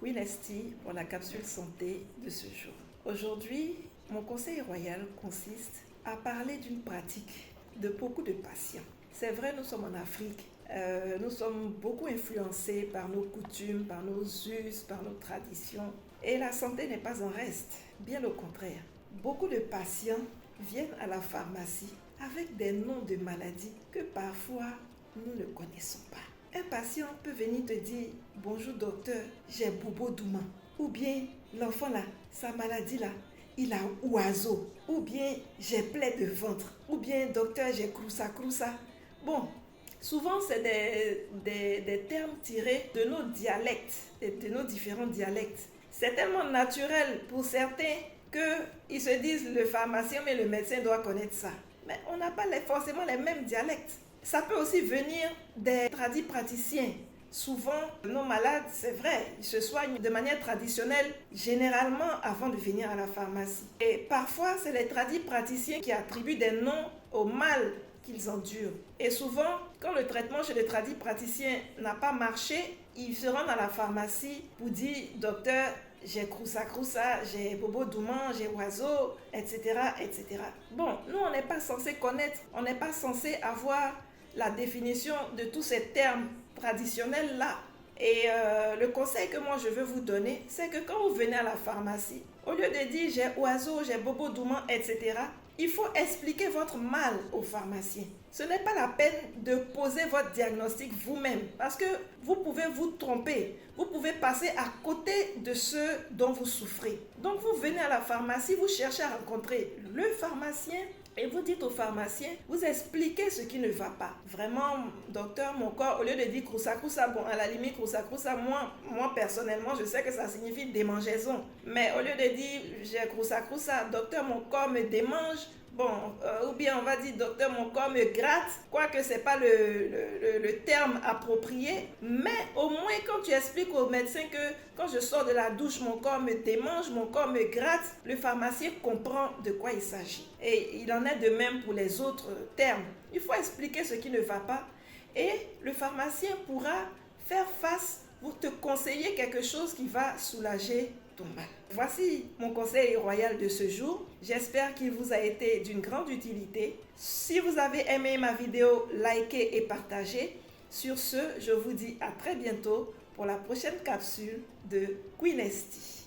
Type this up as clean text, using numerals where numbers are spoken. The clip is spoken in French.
Queen Esti pour la capsule santé de ce jour. Aujourd'hui, mon conseil royal consiste à parler d'une pratique de beaucoup de patients. C'est vrai, nous sommes en Afrique, nous sommes beaucoup influencés par nos coutumes, par nos us, par nos traditions. Et la santé n'est pas en reste, bien au contraire. Beaucoup de patients viennent à la pharmacie avec des noms de maladies que parfois nous ne connaissons pas. Un patient peut venir te dire « Bonjour docteur, j'ai bobo douma » ou bien « L'enfant là, sa maladie là, il a oiseau » ou bien « J'ai plaie de ventre » ou bien « Docteur, j'ai croussa croussa ». Bon, souvent c'est des termes tirés de nos dialectes, de nos différents dialectes. C'est tellement naturel pour certains qu'ils se disent le pharmacien mais le médecin doit connaître ça. Mais on n'a pas forcément les mêmes dialectes. Ça peut aussi venir des praticiens. Souvent, nos malades, c'est vrai, ils se soignent de manière traditionnelle, généralement avant de venir à la pharmacie. Et parfois, c'est les praticiens qui attribuent des noms au mal qu'ils endurent. Et souvent, quand le traitement chez le praticien n'a pas marché, ils se rendent à la pharmacie pour dire « Docteur, j'ai croussa, j'ai bobo douman, j'ai oiseau, etc., etc. » Bon, nous, on n'est pas censé connaître, on n'est pas censé avoir la définition de tous ces termes traditionnels-là. Et le conseil que moi je veux vous donner, c'est que quand vous venez à la pharmacie, au lieu de dire j'ai oiseau, j'ai bobo douman, etc., il faut expliquer votre mal au pharmacien. Ce n'est pas la peine de poser votre diagnostic vous-même parce que vous pouvez vous tromper. Vous pouvez passer à côté de ce dont vous souffrez. Donc vous venez à la pharmacie, vous cherchez à rencontrer le pharmacien et vous dites au pharmacien, vous expliquez ce qui ne va pas. Vraiment, docteur, mon corps, au lieu de dire croussa, bon, à la limite, croussa, moi personnellement, je sais que ça signifie démangeaison. Mais au lieu de dire, j'ai croussa, docteur, mon corps me démange, bon, ou bien on va dire, docteur, mon corps me gratte, quoique ce n'est pas le terme approprié. Mais au moins, quand tu expliques au médecin que quand je sors de la douche, mon corps me démange, mon corps me gratte, le pharmacien comprend de quoi il s'agit. Et il en est de même pour les autres termes. Il faut expliquer ce qui ne va pas et le pharmacien pourra faire face pour te conseiller quelque chose qui va soulager ton mal. Voici mon conseil royal de ce jour. J'espère qu'il vous a été d'une grande utilité. Si vous avez aimé ma vidéo, likez et partagez. Sur ce, je vous dis à très bientôt pour la prochaine capsule de Queen Esti.